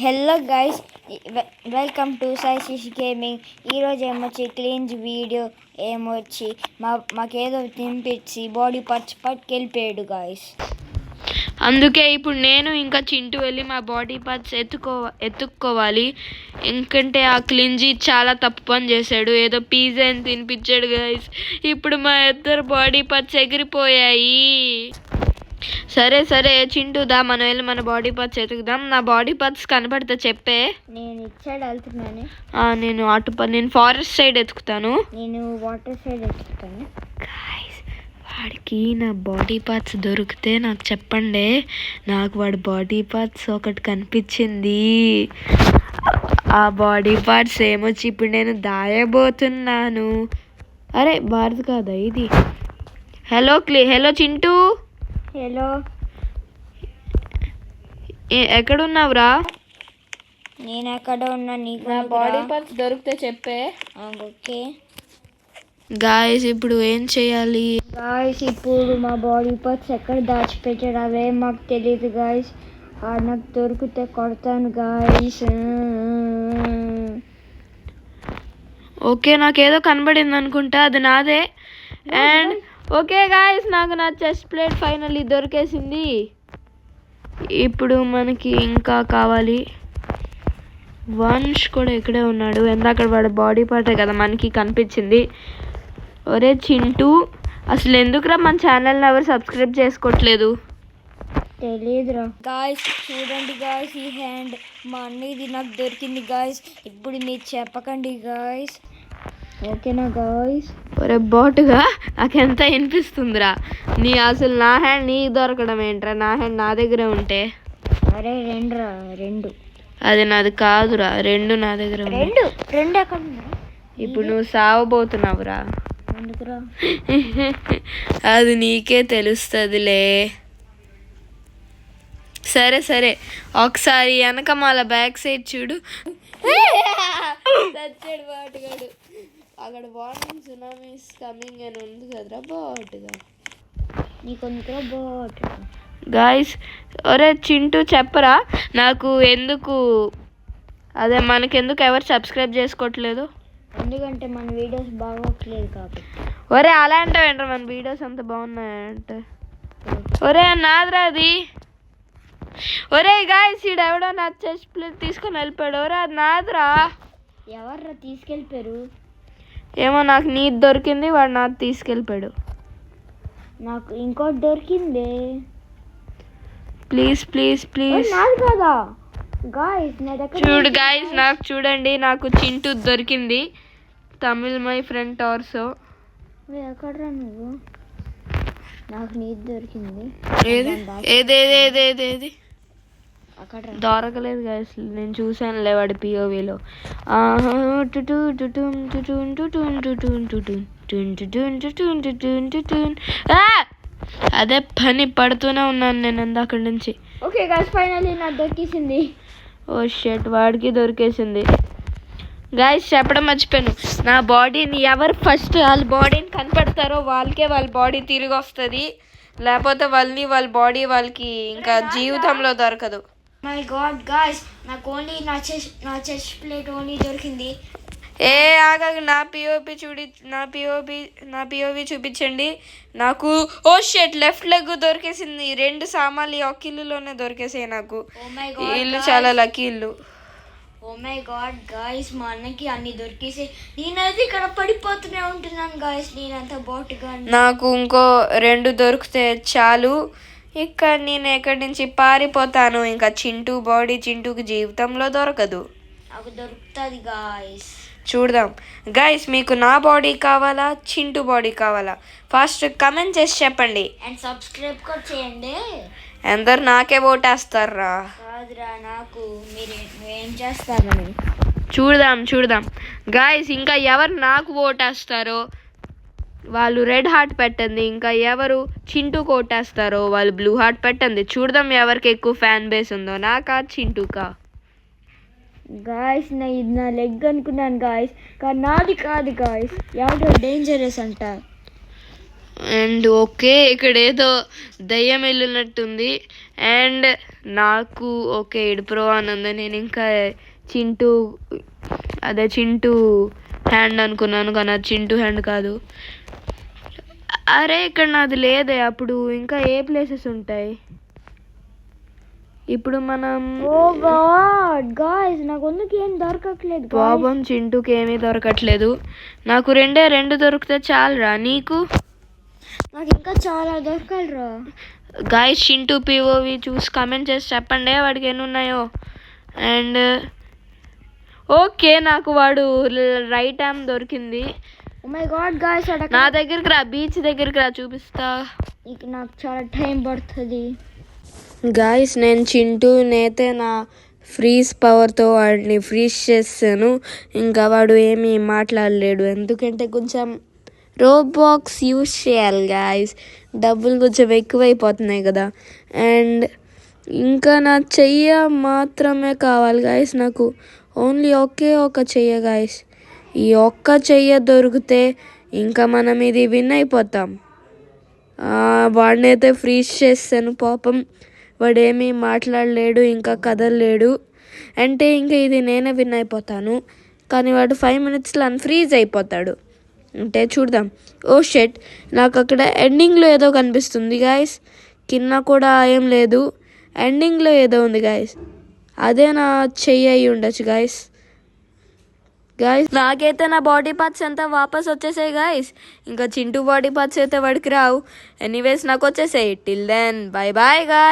Hello guys, welcome to సైషిష్ gaming. ఈరోజు ఏమొచ్చి క్లీన్స్ వీడియో ఏమొచ్చి మాకేదో తినిపించి బాడీ పార్ట్స్ పట్టుకెళ్ళిపోయాడు గాయస్. అందుకే ఇప్పుడు నేను ఇంకా చింటూ వెళ్ళి మా బాడీ పార్ట్స్ ఎత్తుక్కోవాలి. ఎందుకంటే ఆ క్లింజీ చాలా తప్పు పని చేశాడు. ఏదో పిజ్జా అని తినిపించాడు గాయస్. ఇప్పుడు మా ఇద్దరు బాడీ పార్ట్స్ ఎగిరిపోయాయి. సరే సరే చింటూ దా, మనం వెళ్ళి మన బాడీ పార్ట్స్ ఎతుకుదాం. నా బాడీ పార్ట్స్ కనపడితే చెప్పే. నేను ఇటు సైడ్ వెళ్తున్నాను. నేను ఫారెస్ట్ సైడ్ ఎతుకుతాను. నేను వాటర్ సైడ్ ఎతుకుతాను. గాయస్, వాడికి నా బాడీ పార్ట్స్ దొరికితే నాకు చెప్పండి. నాకు వాడి బాడీ పార్ట్స్ ఒకటి కనిపించింది. ఆ బాడీ పార్ట్స్ ఏమొచ్చి ఇప్పుడు నేను దాయబోతున్నాను. అరే భారత్ కాదా ఇది? హలో చింటూ. హలో, ఎక్కడున్నావురా? నేను ఎక్కడ ఉన్నా? నీకు నా బాడీ పార్ట్స్ దొరికితే చెప్పే. ఓకే గాయస్, ఇప్పుడు ఏం చేయాలి? గాయస్, ఇప్పుడు మా బాడీ పార్ట్స్ ఎక్కడ దాచిపెట్టాడు అవే మాకు తెలియదు గాయస్. నాకు దొరికితే కొడతాను గాయస్. ఓకే, నాకేదో కనబడింది అనుకుంటా, అది నాదే. అండ్ ఓకే గాయస్, నాకు నా చెస్ట్ ప్లేట్ ఫైనల్లీ దొరికేసింది. ఇప్పుడు మనకి ఇంకా కావాలి. వంశ్ కూడా ఇక్కడే ఉన్నాడు. ఎందాక వాడు బాడీ పార్టే కదా మనకి కనిపించింది. ఒరే చింటూ, అసలు ఎందుకురా మన ఛానల్ని ఎవరు సబ్స్క్రైబ్ చేసుకోవట్లేదు? తెలియదురా గాయస్. చూడండి గాయస్, ఈ హ్యాండ్ మా అన్నది నాకు దొరికింది గాయస్. ఇప్పుడు మీరు చెప్పకండి గాయస్, ఓకేనా గాయస్? ఒరే బాటుగా, నాకెంత వినిపిస్తుందిరా. అసలు నా హ్యాండ్ నీకు దొరకడం ఏంట్రా? నా హ్యాండ్ నా దగ్గరే ఉంటే. అరే రెండు అది నాది కాదురా, రెండు నా దగ్గర రెండు ఎక్కడ? ఇప్పుడు నువ్వు సావబోతున్నావురా. ఎందుకురా? అది నీకే తెలుస్తుందిలే. సరే సరే, ఒకసారి వెనకమాల బ్యాక్ సైడ్ చూడు. చచ్చాడు బాటుగాడు. అక్కడ వార్నింగ్ సునామీస్ కమింగ్ అని ఉంది కదరా బాటుగా. నీకొందుకురా బాటు? గాయస్, ఒరే చింటూ చెప్పరా నాకు ఎందుకు, అదే మనకెందుకు ఎవరు సబ్స్క్రైబ్ చేసుకోవట్లేదు? ఎందుకంటే మన వీడియోస్ బాగోట్లేదు కాబట్టి. ఒరే అలా అంటే ఏంట్రా, మన వీడియోస్ అంత బాగున్నాయంటే. ఒరే నాదిరా అది. ఒరే గాయస్, ఈడెవడో నా చెస్ట్ ప్లేట్ తీసుకొని వెళ్ళిపోయాడు. ఒరే అది నాదిరా. ఎవర్రా తీసుకెళ్ళిపోయారు? ఏమో, నాకు నీది దొరికింది, వాడు నాది తీసుకెళ్ళిపోయాడు. నాకు ఇంకోటి దొరికింది. Please please please. నాది కదా గాయస్, చూడు గాయస్, నాకు చూడండి, నాకు చింటూ దొరికింది. Tamil my friend torso. ఎక్కడరా నువ్వు? నాకు నీది దొరికింది. ఏది అక్కడ దొరకలేదు గాయస్, నేను చూసానులే వాడి పిఓవిలో. అదే పని పడుతూనే ఉన్నాను నేను అక్కడి నుంచి. ఓకే గాయస్, ఫైనల్లీ నాకు దొరికేసింది. ఓ షెట్, వాడికి దొరికేసింది. గాయస్ చెప్పడం మర్చిపోయాను, నా బాడీని ఎవరు ఫస్ట్ వాళ్ళ బాడీని కనపడతారో వాళ్ళకే వాళ్ళ బాడీ తిరిగి వస్తుంది. లేకపోతే వాళ్ళ బాడీ వాళ్ళకి ఇంకా జీవితంలో దొరకదు. మై గాడ్ గాయ్స్, నాకు ఓన్లీ నా చెస్ట్ ప్లేట్ ఓన్లీ దొరికింది. ఆగాగా, నా పిఓవి చూపించండి నాకు. ఓ షెట్, లెఫ్ట్ లెగ్ దొరికేసింది. 2 సామాన్లు ఒక ఇల్లులోనే దొరికేసాయి నాకు. ఈ ఇల్లు చాలా లక్కీ ఇల్లు. ఓ మై గాడ్ గాయ్స్, మా అన్నకి అన్ని దొరికేసి నేనైతే ఇక్కడ పడిపోతూనే ఉంటున్నాను గాయ్స్. నేనంతా బాటుగా. నాకు ఇంకో 2 దొరికితే చాలు. ఇక్కడ నేను ఎక్కడి నుంచి పారిపోతాను. ఇంకా చింటూ బాడీ చింటూకి జీవితంలో దొరకదు. నాకు దొరుకుతుంది గాయ్స్. చూద్దాం గాయస్, మీకు నా బాడీ కావాలా చింటూ బాడీ కావాలా? ఫస్ట్ కమెంట్ చేసి చెప్పండి. అండ్ సబ్స్క్రైబ్ కూడా చేయండి. అందరు నాకే ఓటేస్తారా? కాదురా, నాకు నువ్వేం చేస్తారని చూద్దాం గాయస్. ఇంకా ఎవరు నాకు ఓటేస్తారో వాళ్ళు రెడ్ హార్ట్ పెట్టండి. ఇంకా ఎవరు చింటూకి ఓటేస్తారో వాళ్ళు బ్లూ హార్ట్ పెట్టండి. చూద్దాం ఎవరికి ఎక్కువ ఫ్యాన్ బేస్ ఉందో, నాకా చింటూకా? గాయస్, ఇది నా లెగ్ అనుకున్నాను గాయస్, కానీ నాది కాదు గాయస్. ఎవడో డేంజరస్ అంట. అండ్ ఓకే ఇక్కడ ఏదో దయ్యం వెళ్ళినట్టుంది. అండ్ నాకు ఓకే ఇడు ప్రో అని ఉంది. నేను ఇంకా చింటూ హ్యాండ్ అనుకున్నాను కానీ అది చింటూ హ్యాండ్ కాదు. అరే ఇక్కడ నాది లేదే. అప్పుడు ఇంకా ఏ ప్లేసెస్ ఉంటాయి? ఇప్పుడు మనం ఓ గాడ్ గాయ్స్ నాకు అందుకు ఏం దొరకట్లేదు. పాపం చింటూకి ఏమీ దొరకట్లేదు. నాకు రెండు దొరికితే చాలురా. నీకు? నాకు ఇంకా చాలా దొరకాలిరా. గాయస్ చింటూ పిఓవి చూసి కామెంట్ చేసి చెప్పండి వాడికి ఎన్ని ఉన్నాయో. అండ్ ఓకే నాకు వాడు రైట్ ఆర్మ్ దొరికింది. ఓ మై గాడ్ గాయ్స్ నా దగ్గరికి రా, బీచ్ దగ్గరికి రా, చూపిస్తా. ఇక నాకు చాలా టైం పడుతుంది. గాయస్ నేను చింటూనైతే నా ఫ్రీజ్ పవర్తో వాడిని ఫ్రీజ్ చేస్తాను. ఇంకా వాడు ఏమీ మాట్లాడలేడు ఎందుకంటే కొంచెం రోబాక్స్ యూజ్ చేయాలి గాయస్. డబ్బులు కొంచెం ఎక్కువైపోతున్నాయి కదా. అండ్ ఇంకా నా చెయ్య మాత్రమే కావాలి గాయస్. నాకు ఓన్లీ ఒకే ఒక చెయ్య గాయస్. ఈ ఒక్క చెయ్య దొరికితే ఇంకా మనం ఇది విన్ అయిపోతాం. వాడినైతే ఫ్రీజ్ చేస్తాను. పాపం వాడేమీ మాట్లాడలేడు, ఇంకా కదలలేడు. అంటే ఇంకా ఇది నేనే విన్ అయిపోతాను. కానీ వాడు 5 minutesలో అన్ఫ్రీజ్ అయిపోతాడు. అంటే చూద్దాం. ఓ షెట్ నాకు అక్కడ ఎండింగ్లో ఏదో కనిపిస్తుంది గాయస్. కింద కూడా ఏం లేదు, ఎండింగ్లో ఏదో ఉంది గాయస్. అదే నా చెయ్యి అయి ఉండొచ్చు గాయస్. నాకైతే నా బాడీ పార్ట్స్ అంతా వాపస్ వచ్చేసాయి గాయస్. ఇంకా చింటూ బాడీ పార్ట్స్ అయితే వాడికి రావు. ఎనీవేస్ నాకు వచ్చేసాయి. Till then bye bye guys.